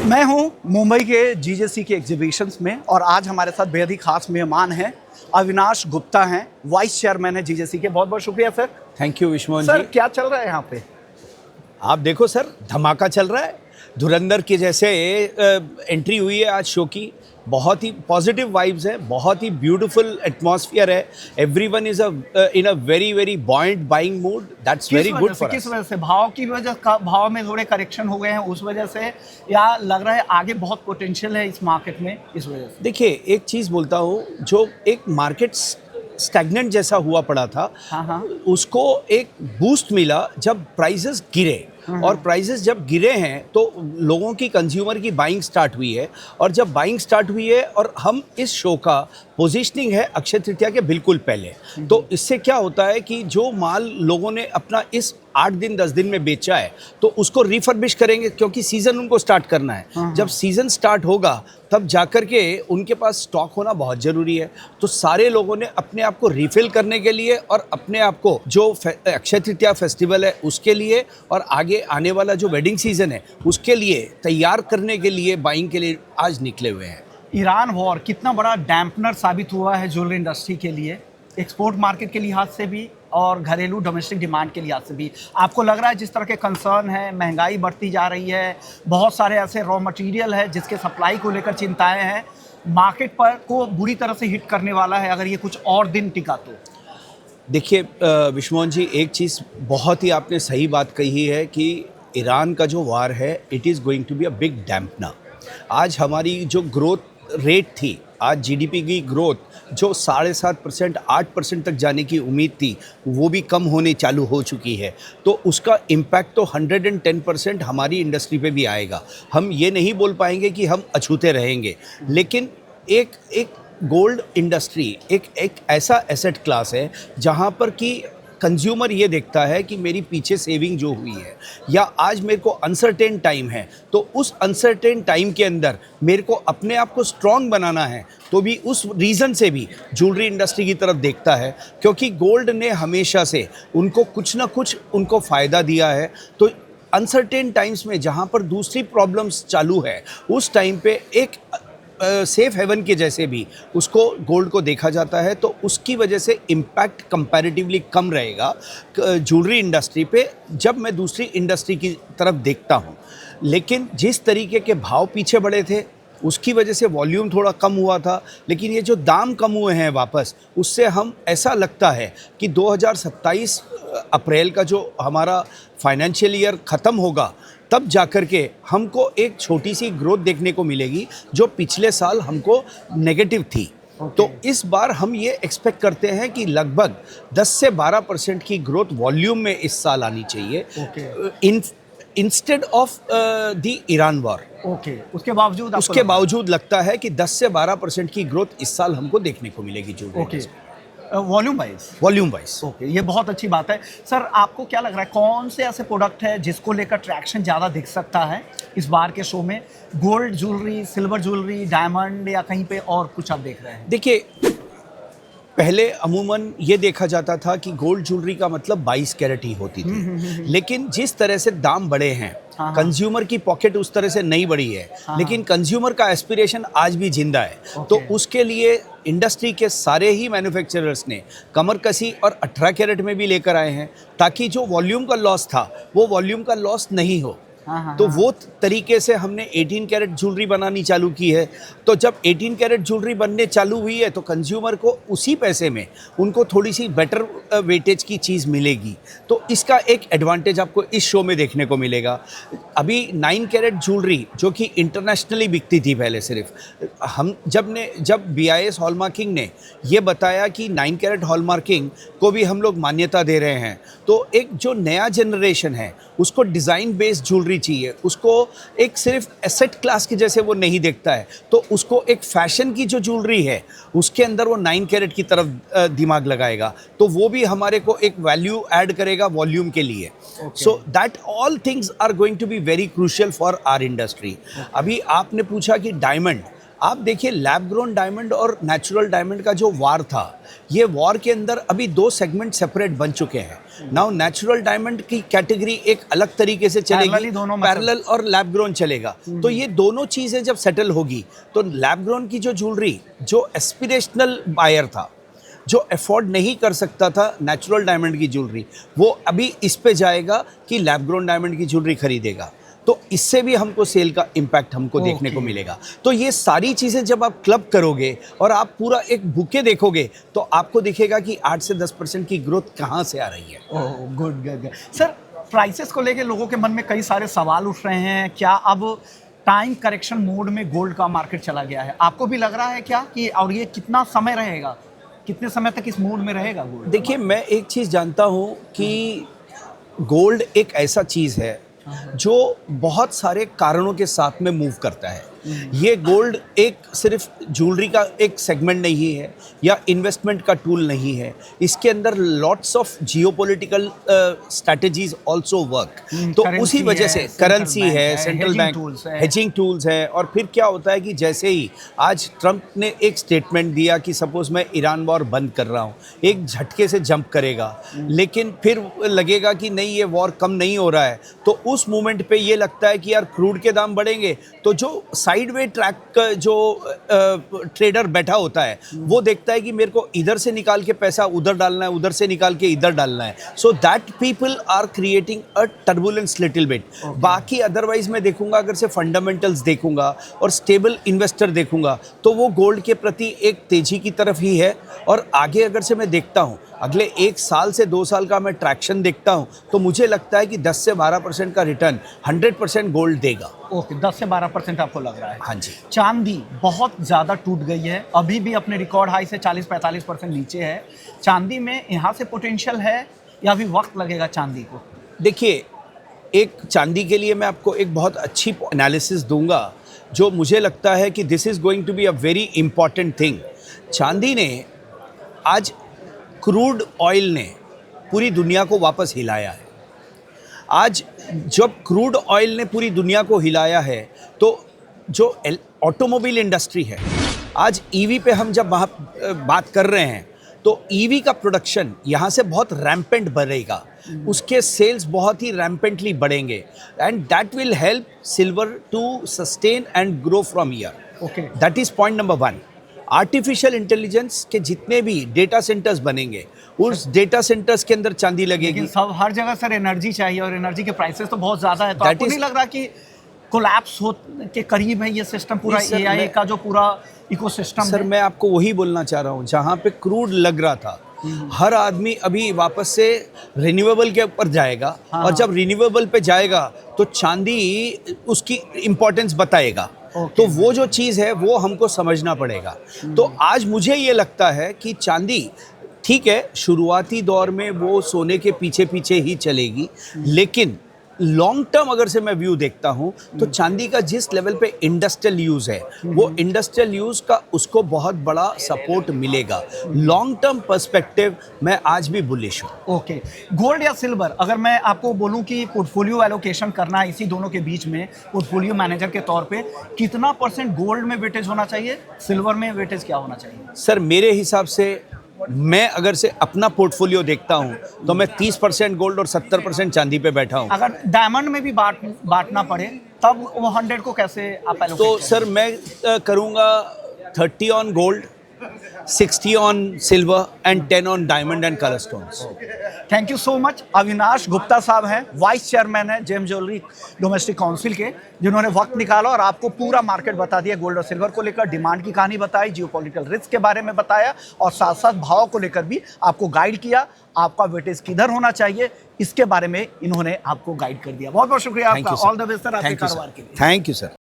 मैं हूं मुंबई के जीजेसी के एग्जीबिशंस में और आज हमारे साथ बेहद ही खास मेहमान हैं। अविनाश गुप्ता हैं, वाइस चेयरमैन है जीजेसी के। बहुत बहुत शुक्रिया sir. Thank you Vishwamohan sir ji. क्या चल रहा है यहाँ पे? आप देखो सर, धमाका चल रहा है। धुरंधर के जैसे एंट्री हुई है आज शो की। बहुत ही पॉजिटिव वाइब्स है, बहुत ही ब्यूटीफुल एटमॉस्फेयर है। Everyone is in a very very buoyant buying mood. That's very good for किस वजह से? भाव की वजह का, भाव में थोड़े करेक्शन हो गए हैं उस वजह से, या लग रहा है आगे बहुत पोटेंशियल है इस मार्केट में इस वजह से? देखिए, एक चीज़ बोलता हूँ, जो एक मार्केट स्टैग्नेंट जैसा हुआ पड़ा था, हाँ। उसको एक बूस्ट मिला जब प्राइसेस गिरे। और प्राइसेस जब गिरे हैं तो लोगों की, कंज्यूमर की बाइंग स्टार्ट हुई है। और जब बाइंग स्टार्ट हुई है, और हम इस शो का पोजीशनिंग है अक्षय तृतीया के बिल्कुल पहले, तो इससे क्या होता है कि जो माल लोगों ने अपना इस 8 दिन 10 दिन में बेचा है तो उसको रिफर्बिश करेंगे, क्योंकि सीज़न उनको स्टार्ट करना है। जब सीज़न स्टार्ट होगा तब जाकर के उनके पास स्टॉक होना बहुत ज़रूरी है। तो सारे लोगों ने अपने आप को रिफ़िल करने के लिए और अपने आप को जो अक्षय तृतीया फेस्टिवल है उसके लिए और आगे आने वाला जो वेडिंग सीज़न है उसके लिए तैयार करने के लिए, बाइंग के लिए आज निकले हुए हैं। ईरान वॉर कितना बड़ा डैम्पनर साबित हुआ है ज्वेलरी इंडस्ट्री के लिए, एक्सपोर्ट मार्केट के लिहाज से भी और घरेलू डोमेस्टिक डिमांड के लिहाज से भी। आपको लग रहा है जिस तरह के कंसर्न है, महंगाई बढ़ती जा रही है, बहुत सारे ऐसे रॉ मटेरियल है जिसके सप्लाई को लेकर चिंताएं हैं, मार्केट पर को बुरी तरह से हिट करने वाला है अगर ये कुछ और दिन टिका तो? देखिए विश्वमोहन जी, एक चीज़ बहुत ही आपने सही बात कही है कि ईरान का जो वार है, it is going to be a big dampener. आज हमारी जो ग्रोथ रेट थी, आज जीडीपी की ग्रोथ जो 7.5% 8% तक जाने की उम्मीद थी, वो भी कम होने चालू हो चुकी है। तो उसका इम्पैक्ट तो 110% हमारी इंडस्ट्री पे भी आएगा। हम ये नहीं बोल पाएंगे कि हम अछूते रहेंगे, लेकिन एक गोल्ड इंडस्ट्री एक ऐसा एसेट क्लास है जहाँ पर कि कंज्यूमर ये देखता है कि मेरी पीछे सेविंग जो हुई है, या आज मेरे को अनसर्टेन टाइम है, तो उस अनसर्टेन टाइम के अंदर मेरे को अपने आप को स्ट्रॉन्ग बनाना है, तो भी उस रीज़न से भी ज्वेलरी इंडस्ट्री की तरफ देखता है, क्योंकि गोल्ड ने हमेशा से उनको कुछ ना कुछ उनको फ़ायदा दिया है। तो अनसर्टेन टाइम्स में जहाँ पर दूसरी प्रॉब्लम्स चालू है, उस टाइम पे एक सेफ हेवन के जैसे भी उसको गोल्ड को देखा जाता है। तो उसकी वजह से इम्पैक्ट कंपैरेटिवली कम रहेगा ज्वेलरी इंडस्ट्री पे, जब मैं दूसरी इंडस्ट्री की तरफ देखता हूँ। लेकिन जिस तरीके के भाव पीछे बढ़े थे उसकी वजह से वॉल्यूम थोड़ा कम हुआ था, लेकिन ये जो दाम कम हुए हैं वापस, उससे हम ऐसा लगता है कि 2027 अप्रैल का जो हमारा फाइनेंशियल ईयर ख़त्म होगा, तब जाकर के हमको एक छोटी सी ग्रोथ देखने को मिलेगी जो पिछले साल हमको नेगेटिव थी। तो इस बार हम ये एक्सपेक्ट करते हैं कि लगभग 10 से 12% की ग्रोथ वॉल्यूम में इस साल आनी चाहिए, instead of the Iran war. उसके बावजूद लगता है कि 10 से 12% की ग्रोथ इस साल हमको देखने को मिलेगी जो वॉल्यूम वाइज। ये बहुत अच्छी बात है। सर, आपको क्या लग रहा है कौन से ऐसे प्रोडक्ट है जिसको लेकर ट्रैक्शन ज़्यादा दिख सकता है इस बार के शो में? Gold jewellery, silver jewellery, diamond, या कहीं पे और कुछ आप देख रहे हैं? देखिए, पहले अमूमन ये देखा जाता था कि गोल्ड ज्वेलरी का मतलब 22 कैरेट ही होती थी, लेकिन जिस तरह से दाम बढ़े हैं, कंज्यूमर की पॉकेट उस तरह से नहीं बढ़ी है, लेकिन कंज्यूमर का एस्पिरेशन आज भी जिंदा है। तो उसके लिए इंडस्ट्री के सारे ही मैन्युफैक्चरर्स ने कमर कसी और 18 कैरेट में भी लेकर आए हैं, ताकि जो वॉल्यूम का लॉस था वो वॉल्यूम का लॉस नहीं हो। तो वो तरीके से हमने 18 कैरेट ज्वेलरी बनानी चालू की है। तो जब 18 कैरेट ज्वेलरी बनने चालू हुई है तो कंज्यूमर को उसी पैसे में उनको थोड़ी सी बेटर वेटेज की चीज़ मिलेगी। तो इसका एक एडवांटेज आपको इस शो में देखने को मिलेगा। अभी 9 कैरेट ज्वेलरी जो कि इंटरनेशनली बिकती थी पहले, सिर्फ हम जब BIS हॉलमार्किंग ने ये बताया कि 9 कैरेट हॉलमार्किंग को भी हम लोग मान्यता दे रहे हैं, तो एक जो नया जनरेशन है उसको डिज़ाइन बेस्ड ज्वेलरी चाहिए, उसको एक सिर्फ एसेट क्लास के जैसे वो नहीं देखता है, तो उसको एक फैशन की जो ज्वेलरी है उसके अंदर वो 9 कैरेट की तरफ दिमाग लगाएगा, तो वो भी हमारे को एक वैल्यू ऐड करेगा वॉल्यूम के लिए। So that all things are going to be very crucial for our industry. अभी आपने पूछा कि डायमंड, आप देखिए लैब ग्रोन डायमंड और नेचुरल डायमंड का जो वार था, ये वार के अंदर अभी दो सेगमेंट सेपरेट बन चुके हैं। नाउ नेचुरल डायमंड की कैटेगरी एक अलग तरीके से चलेगी, पैरेलल और लैब ग्रोन चलेगा। तो ये दोनों चीज़ें जब सेटल होगी तो लैब ग्रोन की जो ज्वेलरी, जो एस्पिरेशनल बायर था, जो अफोर्ड नहीं कर सकता था नेचुरल डायमंड की ज्वेलरी, वो अभी इस पे जाएगा कि लैब ग्रोन डायमंड की ज्वेलरी खरीदेगा। तो इससे भी हमको सेल का इम्पैक्ट हमको देखने को मिलेगा। तो ये सारी चीज़ें जब आप क्लब करोगे और आप पूरा एक बुके देखोगे तो आपको दिखेगा कि 8 से 10% की ग्रोथ कहाँ से आ रही है। Oh good good. Sir, prices को लेके लोगों के मन में कई सारे सवाल उठ रहे हैं। क्या अब टाइम करेक्शन मोड में गोल्ड का मार्केट चला गया है? आपको भी लग रहा है क्या कि, और ये कितना समय रहेगा, कितने समय तक इस मोड में रहेगा गोल्ड? देखिए, मैं एक चीज़ जानता हूँ कि गोल्ड एक ऐसा चीज़ है जो बहुत सारे कारणों के साथ में मूव करता है। ये गोल्ड एक सिर्फ ज्वेलरी का एक सेगमेंट नहीं है या इन्वेस्टमेंट का टूल नहीं है। इसके अंदर lots of geopolitical strategies also work. तो उसी वजह से करेंसी है, सेंट्रल बैंक, हेजिंग टूल्स है। और फिर क्या होता है कि जैसे ही आज ट्रंप ने एक स्टेटमेंट दिया कि सपोज मैं ईरान वॉर बंद कर रहा हूँ, एक झटके से जंप करेगा, लेकिन फिर लगेगा कि नहीं, ये वॉर कम नहीं हो रहा है, तो उस मोमेंट पे ये लगता है कि यार क्रूड के दाम बढ़ेंगे। तो जो साइडवे ट्रैक का जो ट्रेडर बैठा होता है वो देखता है कि मेरे को इधर से निकाल के पैसा उधर डालना है, उधर से निकाल के इधर डालना है। So that people are creating a turbulence little bit. बाकी अदरवाइज मैं देखूंगा, अगर से फंडामेंटल्स देखूंगा और स्टेबल इन्वेस्टर देखूंगा तो वो गोल्ड के प्रति एक तेजी की तरफ ही है। और आगे अगर से मैं देखता हूँ, अगले 1 साल से 2 साल का मैं ट्रैक्शन देखता हूँ, तो मुझे लगता है कि 10 से 12% का रिटर्न 100% गोल्ड देगा। ओके, 10 से 12% आपको लग रहा है? हाँ जी। चांदी बहुत ज़्यादा टूट गई है, अभी भी अपने रिकॉर्ड हाई से 40-45% नीचे है। चांदी में यहाँ से पोटेंशियल है या अभी वक्त लगेगा चांदी को? देखिए, एक चांदी के लिए मैं आपको एक बहुत अच्छी एनालिसिस दूंगा जो मुझे लगता है कि this is going to be a very important thing. चांदी ने आज क्रूड ऑयल ने पूरी दुनिया को वापस हिलाया है। आज जब क्रूड ऑयल ने पूरी दुनिया को हिलाया है तो जो ऑटोमोबाइल इंडस्ट्री है, आज ईवी पे हम जब बात कर रहे हैं तो ईवी का प्रोडक्शन यहाँ से बहुत रैम्पेंट बढ़ेगा, उसके सेल्स बहुत ही रैम्पेंटली बढ़ेंगे and that will help silver to sustain and grow from year. Okay, that is point number 1। Artificial intelligence के जितने भी डेटा सेंटर्स बनेंगे, उस डेटा सेंटर्स के अंदर चांदी लगेगी। लेकिन सब हर जगह सर एनर्जी चाहिए और एनर्जी के प्राइसेस तो बहुत ज़्यादा है, तो आपको नहीं लग रहा कि कोलैप्स हो के करीब है ये सिस्टम, पूरा एआई का जो पूरा इकोसिस्टम? सर, मैं आपको वही बोलना चाह रहा हूँ, जहाँ पे क्रूड लग रहा था, हर आदमी अभी वापस से रिन्यूएबल के ऊपर जाएगा। और जब रिन्यूएबल पे जाएगा तो चांदी उसकी इम्पोर्टेंस बताएगा। तो वो जो चीज़ है वो हमको समझना पड़ेगा। तो आज मुझे ये लगता है कि चांदी ठीक है, शुरुआती दौर में वो सोने के पीछे पीछे ही चलेगी, लेकिन लॉन्ग टर्म अगर से मैं व्यू देखता हूँ तो चांदी का जिस लेवल पे इंडस्ट्रियल यूज़ है, वो इंडस्ट्रियल यूज़ का उसको बहुत बड़ा सपोर्ट मिलेगा। लॉन्ग टर्म पर्सपेक्टिव मैं आज भी बुलिश हूँ। ओके, गोल्ड या सिल्वर, अगर मैं आपको बोलूं कि पोर्टफोलियो एलोकेशन करना है इसी दोनों के बीच में, पोर्टफोलियो मैनेजर के तौर पे कितना % गोल्ड में वेटेज होना चाहिए, सिल्वर में वेटेज क्या होना चाहिए? सर, मेरे हिसाब से मैं अगर से अपना पोर्टफोलियो देखता हूं तो मैं 30% गोल्ड और 70% चांदी पे बैठा हूं। अगर डायमंड में भी बांटना पड़े तब वो 100 को कैसे आप एलोकेट तो सर मैं करूंगा 30 on gold, 60 on silver and 10 on diamond and colour stones. Thank you so much. Avinash Gupta साहब हैं, वाइस चेयरमैन है जेम ज्वेलरी डोमेस्टिक काउंसिल के, जिन्होंने वक्त निकाला और आपको पूरा मार्केट बता दिया, गोल्ड और सिल्वर को लेकर डिमांड की कहानी बताई, जियोपॉलिटिकल रिस्क के बारे में बताया और साथ साथ भाव को लेकर भी आपको गाइड किया। आपका वेटेज किधर होना चाहिए इसके बारे में इन्होंने आपको गाइड कर दिया। बहुत बहुत शुक्रिया आपका। ऑल द बेस्ट सर आपके कारोबार के लिए। Thank you sir.